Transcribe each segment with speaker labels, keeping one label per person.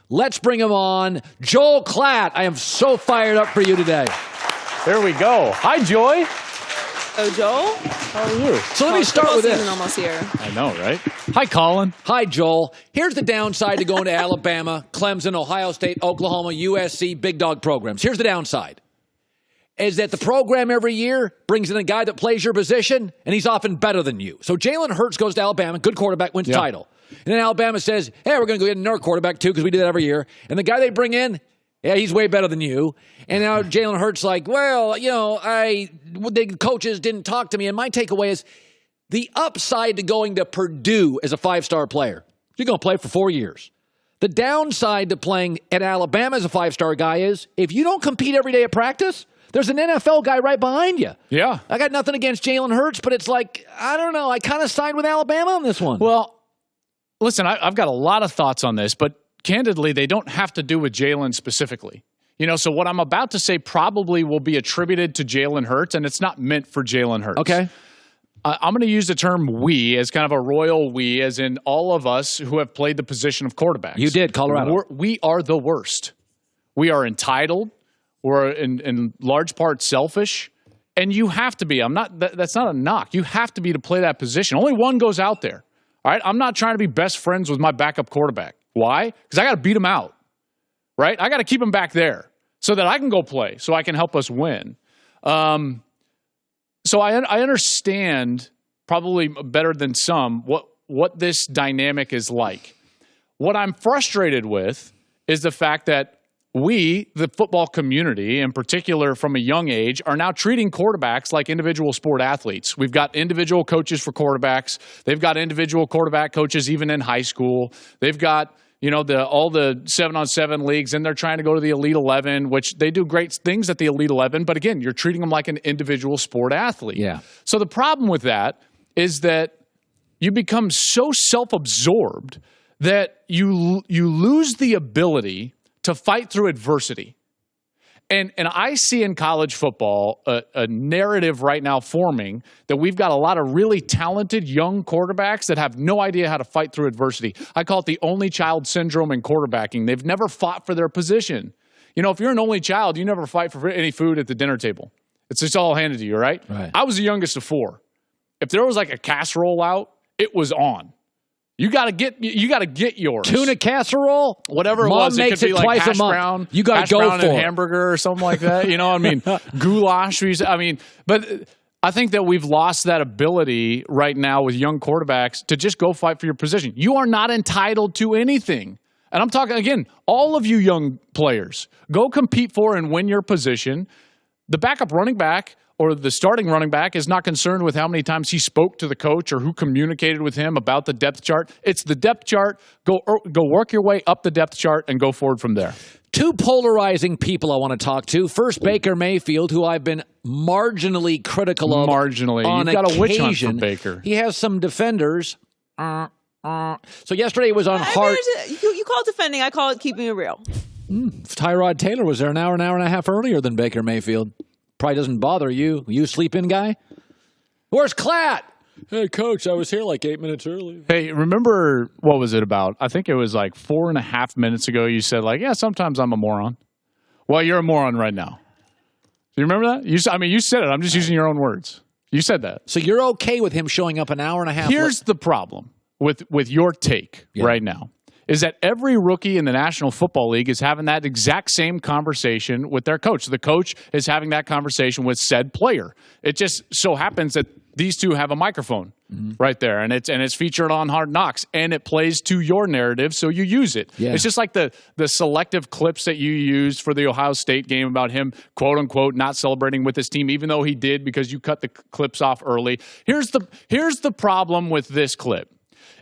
Speaker 1: Let's bring him on. Joel Klatt. I am so fired up for you today.
Speaker 2: There we go. Hi, Joy.
Speaker 3: Oh, Joel?
Speaker 2: How are you?
Speaker 1: So let me start with this.
Speaker 3: Almost here.
Speaker 2: I know, right? Hi, Colin.
Speaker 1: Hi, Joel. Here's the downside to going to Alabama, Clemson, Ohio State, Oklahoma, USC, big dog programs. Here's the downside. Is that the program every year brings in a guy that plays your position, and he's often better than you. So Jalen Hurts goes to Alabama, good quarterback, wins the title. And then Alabama says, hey, we're going to go get another quarterback, too, because we do that every year. And the guy they bring in, yeah, he's way better than you. And now Jalen Hurts like, well, you know, the coaches didn't talk to me. And my takeaway is the upside to going to Purdue as a five-star player. You're going to play for 4 years. The downside to playing at Alabama as a five-star guy is if you don't compete every day at practice, there's an NFL guy right behind you.
Speaker 2: Yeah.
Speaker 1: I got nothing against Jalen Hurts, but it's like, I don't know. I kind of side with Alabama on this one.
Speaker 2: Well, listen, I've got a lot of thoughts on this, but candidly, they don't have to do with Jalen specifically. You know, so what I'm about to say probably will be attributed to Jalen Hurts, and it's not meant for Jalen Hurts.
Speaker 1: Okay.
Speaker 2: I'm going to use the term we as kind of a royal we, as in all of us who have played the position of quarterbacks.
Speaker 1: You did, Colorado.
Speaker 2: We are the worst. We are entitled. We're in large part selfish. And you have to be. That's not a knock. You have to be to play that position. Only one goes out there. All right? I'm not trying to be best friends with my backup quarterback. Why? Because I got to beat him out. Right? I got to keep him back there so that I can go play, so I can help us win. So I understand probably better than some what this dynamic is like. What I'm frustrated with is the fact that we, the football community, in particular from a young age, are now treating quarterbacks like individual sport athletes. We've got individual coaches for quarterbacks. They've got individual quarterback coaches even in high school. They've got, you know, all the 7-on-7 leagues, and they're trying to go to the Elite 11, which they do great things at the Elite 11. But again, you're treating them like an individual sport athlete.
Speaker 1: Yeah.
Speaker 2: So the problem with that is that you become so self-absorbed that you lose the ability to fight through adversity. And I see in college football a narrative right now forming that we've got a lot of really talented young quarterbacks that have no idea how to fight through adversity. I call it the only child syndrome in quarterbacking. They've never fought for their position. You know, if you're an only child, you never fight for any food at the dinner table. It's just all handed to you, right? I was the youngest of four. If there was like a casserole out, it was on. You got to get yours.
Speaker 1: Tuna casserole?
Speaker 2: Whatever it
Speaker 1: Mom
Speaker 2: was.
Speaker 1: makes
Speaker 2: it could be
Speaker 1: it
Speaker 2: like
Speaker 1: twice
Speaker 2: hash
Speaker 1: a month.
Speaker 2: brown.
Speaker 1: You got to go
Speaker 2: brown
Speaker 1: for
Speaker 2: and
Speaker 1: it.
Speaker 2: hamburger or something like that. You know what I mean? Goulash. But I think that we've lost that ability right now with young quarterbacks to just go fight for your position. You are not entitled to anything. And I'm talking, again, all of you young players, go compete for and win your position. The backup running back or the starting running back is not concerned with how many times he spoke to the coach or who communicated with him about the depth chart. It's the depth chart. Go work your way up the depth chart and go forward from there.
Speaker 1: Two polarizing people I want to talk to. First, Baker Mayfield, who I've been marginally critical of.
Speaker 2: Marginally.
Speaker 1: On
Speaker 2: You've got a witch hunt
Speaker 1: occasion.
Speaker 2: for Baker.
Speaker 1: He has some defenders. So yesterday it was on Hart.
Speaker 3: You call it defending. I call it keeping it real.
Speaker 1: Tyrod Taylor was there an hour and a half earlier than Baker Mayfield. Probably doesn't bother you. You sleep in guy? Where's Klatt? Hey, Coach, I was here like 8 minutes early.
Speaker 2: Hey, remember, what was it about? I think it was like 4.5 minutes ago you said, like, yeah, sometimes I'm a moron. Well, you're a moron right now. Do you remember that? You said it. I'm just using your own words. You said that.
Speaker 1: So you're okay with him showing up an hour and a half
Speaker 2: Here's the problem with your take right now. Is that every rookie in the National Football League is having that exact same conversation with their coach. The coach is having that conversation with said player. It just so happens that these two have a microphone right there, and it's featured on Hard Knocks, and it plays to your narrative, so you use it. Yeah. It's just like the selective clips that you used for the Ohio State game about him, quote-unquote, not celebrating with his team, even though he did because you cut the clips off early. Here's the problem with this clip.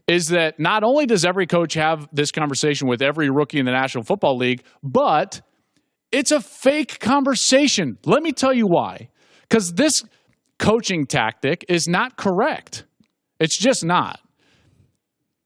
Speaker 2: Is that not only does every coach have this conversation with every rookie in the National Football League, but it's a fake conversation. Let me tell you why. Because this coaching tactic is not correct. It's just not.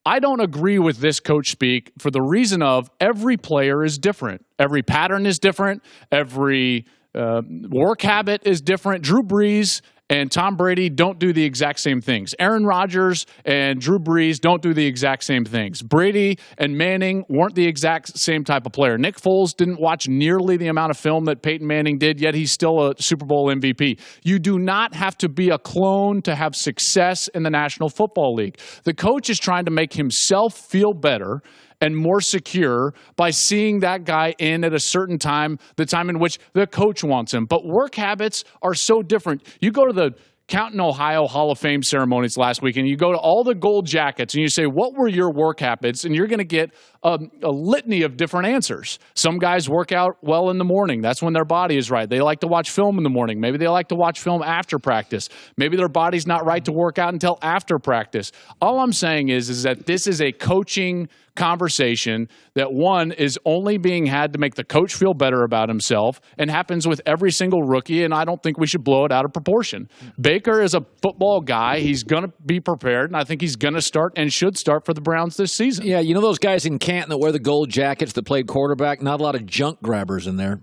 Speaker 2: I don't agree with this coach speak for the reason of every player is different. Every pattern is different. Every work habit is different. Drew Brees and Tom Brady don't do the exact same things. Aaron Rodgers and Drew Brees don't do the exact same things. Brady and Manning weren't the exact same type of player. Nick Foles didn't watch nearly the amount of film that Peyton Manning did, yet he's still a Super Bowl MVP. You do not have to be a clone to have success in the National Football League. The coach is trying to make himself feel better and more secure by seeing that guy in at a certain time, the time in which the coach wants him. But work habits are so different. You go to the Canton, Ohio Hall of Fame ceremonies last week, and you go to all the gold jackets, and you say, what were your work habits? And you're going to get a litany of different answers. Some guys work out well in the morning. That's when their body is right. They like to watch film in the morning. Maybe they like to watch film after practice. Maybe their body's not right to work out until after practice. All I'm saying is that this is a coaching conversation that, one, is only being had to make the coach feel better about himself and happens with every single rookie, and I don't think we should blow it out of proportion. Baker is a football guy. He's going to be prepared, and I think he's going to start and should start for the Browns this season.
Speaker 1: Yeah, you know those guys in Canton that wear the gold jackets that played quarterback? Not a lot of junk grabbers in there.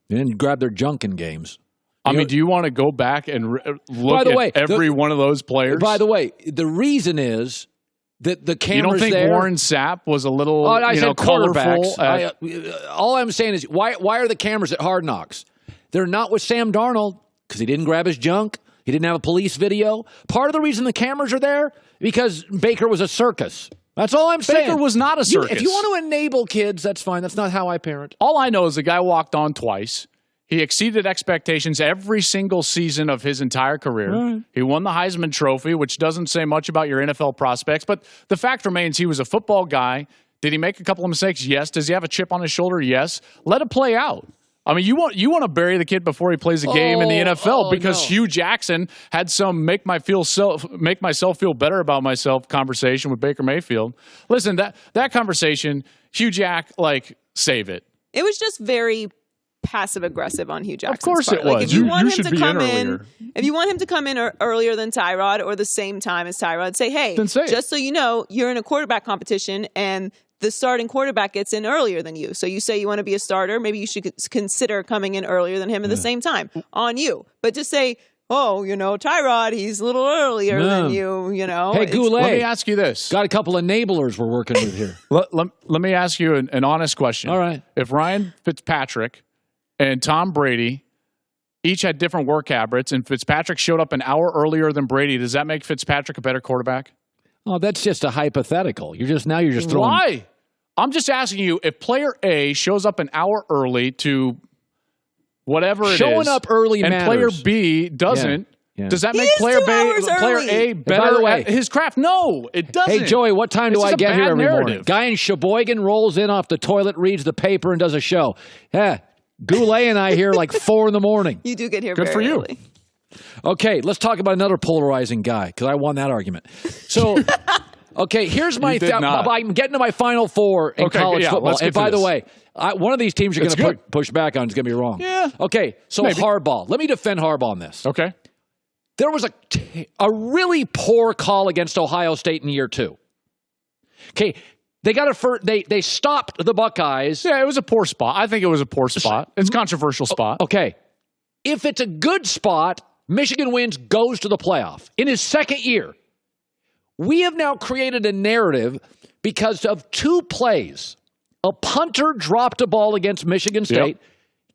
Speaker 1: They didn't grab their junk in games.
Speaker 2: I mean, do you want to go back and look at every one of those players?
Speaker 1: By the way, the reason is that the cameras.
Speaker 2: You don't think
Speaker 1: there,
Speaker 2: Warren Sapp was a little,
Speaker 1: I said
Speaker 2: colorful?
Speaker 1: All I'm saying is, why are the cameras at Hard Knocks? They're not with Sam Darnold because he didn't grab his junk. He didn't have a police video. Part of the reason the cameras are there because Baker was a circus. That's all I'm saying.
Speaker 2: Baker was not a circus.
Speaker 1: If you want to enable kids, that's fine. That's not how I parent.
Speaker 2: All I know is the guy walked on twice. He exceeded expectations every single season of his entire career. Right. He won the Heisman Trophy, which doesn't say much about your NFL prospects. But the fact remains he was a football guy. Did he make a couple of mistakes? Yes. Does he have a chip on his shoulder? Yes. Let it play out. I mean, you want to bury the kid before he plays a game in the NFL because Hugh Jackson had some make myself feel better about myself conversation with Baker Mayfield. Listen, that conversation, Hugh Jack, save it.
Speaker 3: It was just very passive aggressive on Hugh Jackson's
Speaker 2: Of course
Speaker 3: part.
Speaker 2: it was.
Speaker 3: If you want him to come
Speaker 2: in,
Speaker 3: if you want him to come in earlier than Tyrod or the same time as Tyrod, say, hey, just so you know, you're in a quarterback competition and the starting quarterback gets in earlier than you. So you say you want to be a starter, maybe you should consider coming in earlier than him at the same time. On you. But just say, Tyrod, he's a little earlier than you,
Speaker 1: Hey, Goulet.
Speaker 2: Let me ask you this.
Speaker 1: Got a couple of enablers we're working with here.
Speaker 2: Let me ask you an honest question.
Speaker 1: All right.
Speaker 2: If Ryan Fitzpatrick and Tom Brady each had different work habits, and Fitzpatrick showed up an hour earlier than Brady, does that make Fitzpatrick a better quarterback?
Speaker 1: Oh, that's just a hypothetical. You're just throwing.
Speaker 2: Why? I'm just asking you, if player A shows up an hour early to whatever it is.
Speaker 1: Showing up early
Speaker 2: and
Speaker 1: matters.
Speaker 2: player B doesn't.
Speaker 1: Yeah.
Speaker 2: Does that make player A better at his craft? No, it doesn't.
Speaker 1: Hey, Joey, what time do I get here every morning? Guy in Sheboygan rolls in off the toilet, reads the paper, and does a show. Yeah, Goulet and I here 4 in the morning.
Speaker 3: You do get here
Speaker 2: Good
Speaker 3: very
Speaker 2: for you.
Speaker 3: early.
Speaker 1: Okay, let's talk about another polarizing guy because I won that argument. So, okay, here's my I'm getting to my Final Four in college football. And by the way, one of these teams you're going to push back on is going to be wrong.
Speaker 2: Yeah.
Speaker 1: Okay, so maybe. Harbaugh. Let me defend Harbaugh on this.
Speaker 2: Okay.
Speaker 1: There was a really poor call against Ohio State in year 2. Okay, they stopped the Buckeyes.
Speaker 2: Yeah, it was a poor spot. I think it was a poor spot. It's a controversial spot.
Speaker 1: Okay. If it's a good spot, Michigan wins, goes to the playoff. In his second year, we have now created a narrative because of 2 plays. A punter dropped a ball against Michigan State.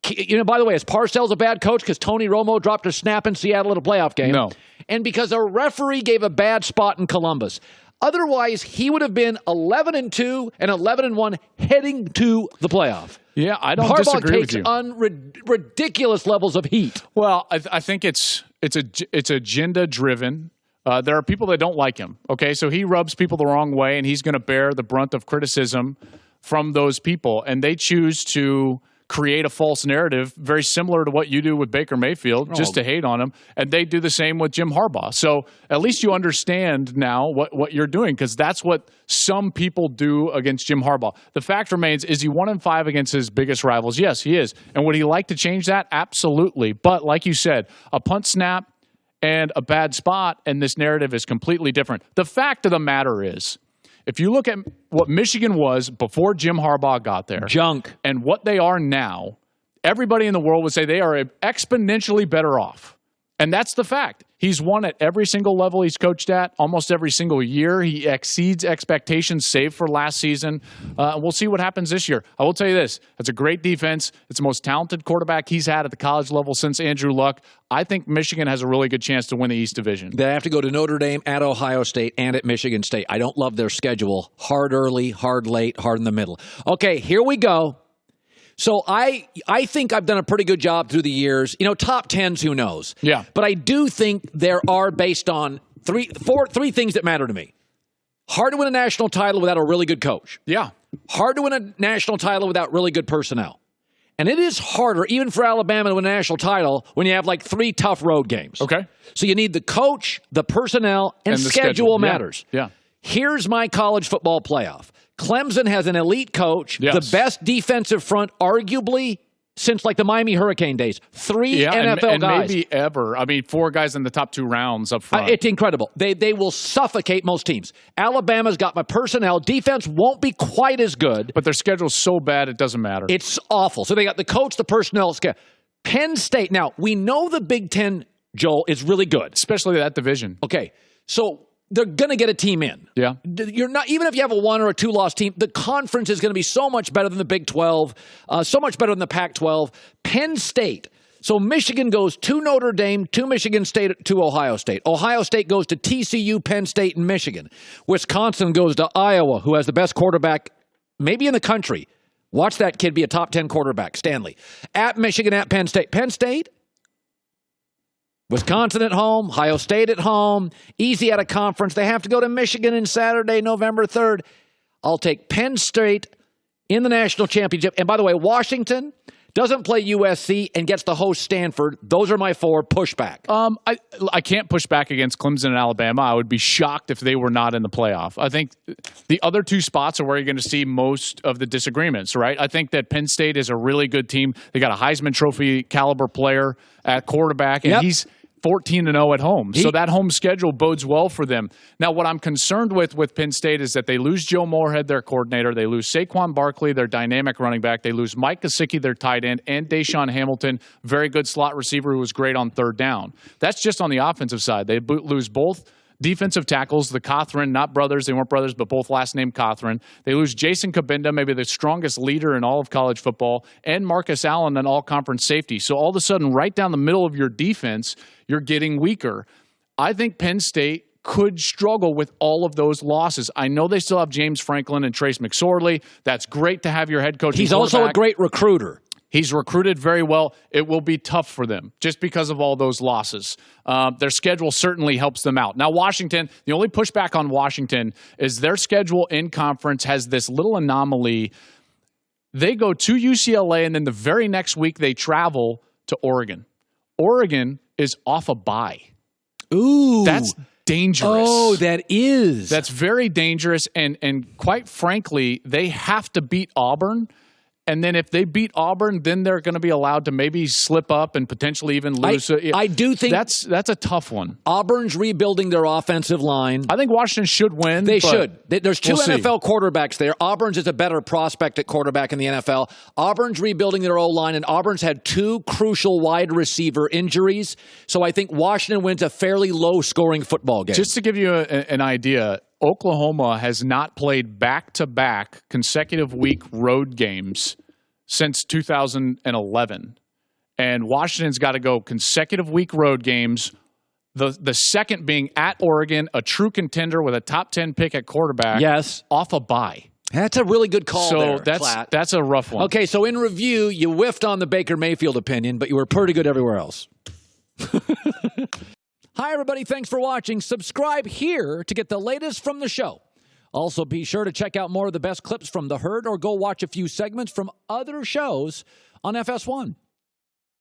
Speaker 1: Yep. By the way, is Parcells a bad coach because Tony Romo dropped a snap in Seattle at a playoff game?
Speaker 2: No.
Speaker 1: And because a referee gave a bad spot in Columbus. Otherwise, he would have been 11-2 and 11-1 heading to the playoff.
Speaker 2: Yeah, I don't
Speaker 1: Harbaugh
Speaker 2: disagree with you.
Speaker 1: Harbaugh takes on ridiculous levels of heat.
Speaker 2: Well, I think it's agenda driven. There are people that don't like him. Okay, so he rubs people the wrong way, and he's going to bear the brunt of criticism from those people, and they choose to create a false narrative very similar to what you do with Baker Mayfield, just to hate on him, and they do the same with Jim Harbaugh. So at least you understand now what you're doing, because that's what some people do against Jim Harbaugh. The fact remains, is he 1-5 against his biggest rivals? Yes, he is. And would he like to change that? Absolutely. But like you said, a punt snap and a bad spot, and this narrative is completely different. The fact of the matter is, if you look at what Michigan was before Jim Harbaugh got there,
Speaker 1: junk,
Speaker 2: and what they are now, everybody in the world would say they are exponentially better off. And that's the fact. He's won at every single level he's coached at, almost every single year. He exceeds expectations, save for last season. We'll see what happens this year. I will tell you this. It's a great defense. It's the most talented quarterback he's had at the college level since Andrew Luck. I think Michigan has a really good chance to win the East Division.
Speaker 1: They have to go to Notre Dame, at Ohio State, and at Michigan State. I don't love their schedule. Hard early, hard late, hard in the middle. Okay, here we go. So I think I've done a pretty good job through the years. Top 10s, who knows?
Speaker 2: Yeah.
Speaker 1: But I do think there are, based on three things that matter to me. Hard to win a national title without a really good coach.
Speaker 2: Yeah.
Speaker 1: Hard to win a national title without really good personnel. And it is harder, even for Alabama, to win a national title when you have like 3 tough road games.
Speaker 2: Okay.
Speaker 1: So you need the coach, the personnel, and
Speaker 2: the
Speaker 1: schedule matters.
Speaker 2: Yeah.
Speaker 1: Here's my college football playoff. Clemson has an elite coach,
Speaker 2: yes.
Speaker 1: the best defensive front, arguably, since like the Miami Hurricane days. 3 NFL guys.
Speaker 2: Maybe ever. 4 guys in the top 2 rounds up front.
Speaker 1: It's incredible. They will suffocate most teams. Alabama's got my personnel. Defense won't be quite as good.
Speaker 2: But their schedule's so bad it doesn't matter.
Speaker 1: It's awful. So they got the coach, the personnel. Penn State. Now, we know the Big Ten, Joel, is really good.
Speaker 2: Especially that division.
Speaker 1: Okay. So they're going to get a team in.
Speaker 2: Yeah.
Speaker 1: You're not, even if you have a 1 or a 2-loss team, the conference is going to be so much better than the Big 12, so much better than the Pac-12. Penn State. So Michigan goes to Notre Dame, to Michigan State, to Ohio State. Ohio State goes to TCU, Penn State, and Michigan. Wisconsin goes to Iowa, who has the best quarterback maybe in the country. Watch that kid be a top 10 quarterback, Stanley. At Michigan, at Penn State. Penn State, Wisconsin at home, Ohio State at home, easy at a conference. They have to go to Michigan on Saturday, November 3rd. I'll take Penn State in the national championship. And by the way, Washington doesn't play USC and gets to host Stanford. Those are my 4. Pushback.
Speaker 2: I can't push back against Clemson and Alabama. I would be shocked if they were not in the playoff. I think the other 2 spots are where you're going to see most of the disagreements, right? I think that Penn State is a really good team. They got a Heisman Trophy caliber player at quarterback, and he's 14-0 at home. So that home schedule bodes well for them. Now, what I'm concerned with Penn State is that they lose Joe Moorhead, their coordinator. They lose Saquon Barkley, their dynamic running back. They lose Mike Gesicki, their tight end, and Deshaun Hamilton, very good slot receiver who was great on third down. That's just on the offensive side. They lose both defensive tackles, the Cothran, not brothers. They weren't brothers, but both last name Cothran. They lose Jason Kabinda, maybe the strongest leader in all of college football, and Marcus Allen, an all-conference safety. So all of a sudden, right down the middle of your defense, you're getting weaker. I think Penn State could struggle with all of those losses. I know they still have James Franklin and Trace McSorley. That's great to have your head coach.
Speaker 1: He's also a great recruiter.
Speaker 2: He's recruited very well. It will be tough for them just because of all those losses. Their schedule certainly helps them out. Now, Washington, the only pushback on Washington is their schedule in conference has this little anomaly. They go to UCLA, and then the very next week they travel to Oregon. Oregon is off a bye.
Speaker 1: Ooh.
Speaker 2: That's dangerous.
Speaker 1: Oh, that is.
Speaker 2: That's very dangerous, and quite frankly, they have to beat Auburn. And then if they beat Auburn, then they're going to be allowed to maybe slip up and potentially even lose.
Speaker 1: I do think
Speaker 2: that's a tough one.
Speaker 1: Auburn's rebuilding their offensive line.
Speaker 2: I think Washington should win.
Speaker 1: They should. There's 2 NFL quarterbacks there. Auburn's is a better prospect at quarterback in the NFL. Auburn's rebuilding their O-line, and Auburn's had 2 crucial wide receiver injuries. So I think Washington wins a fairly low-scoring football game.
Speaker 2: Just to give you an idea, Oklahoma has not played back-to-back consecutive week road games since 2011. And Washington's got to go consecutive week road games, the second being at Oregon, a true contender with a top 10 pick at quarterback.
Speaker 1: Yes.
Speaker 2: Off a bye.
Speaker 1: That's a really good call there, Klatt.
Speaker 2: That's a rough one.
Speaker 1: Okay, so in review, you whiffed on the Baker Mayfield opinion, but you were pretty good everywhere else. Hi, everybody. Thanks for watching. Subscribe here to get the latest from the show. Also, be sure to check out more of the best clips from The Herd or go watch a few segments from other shows on FS1.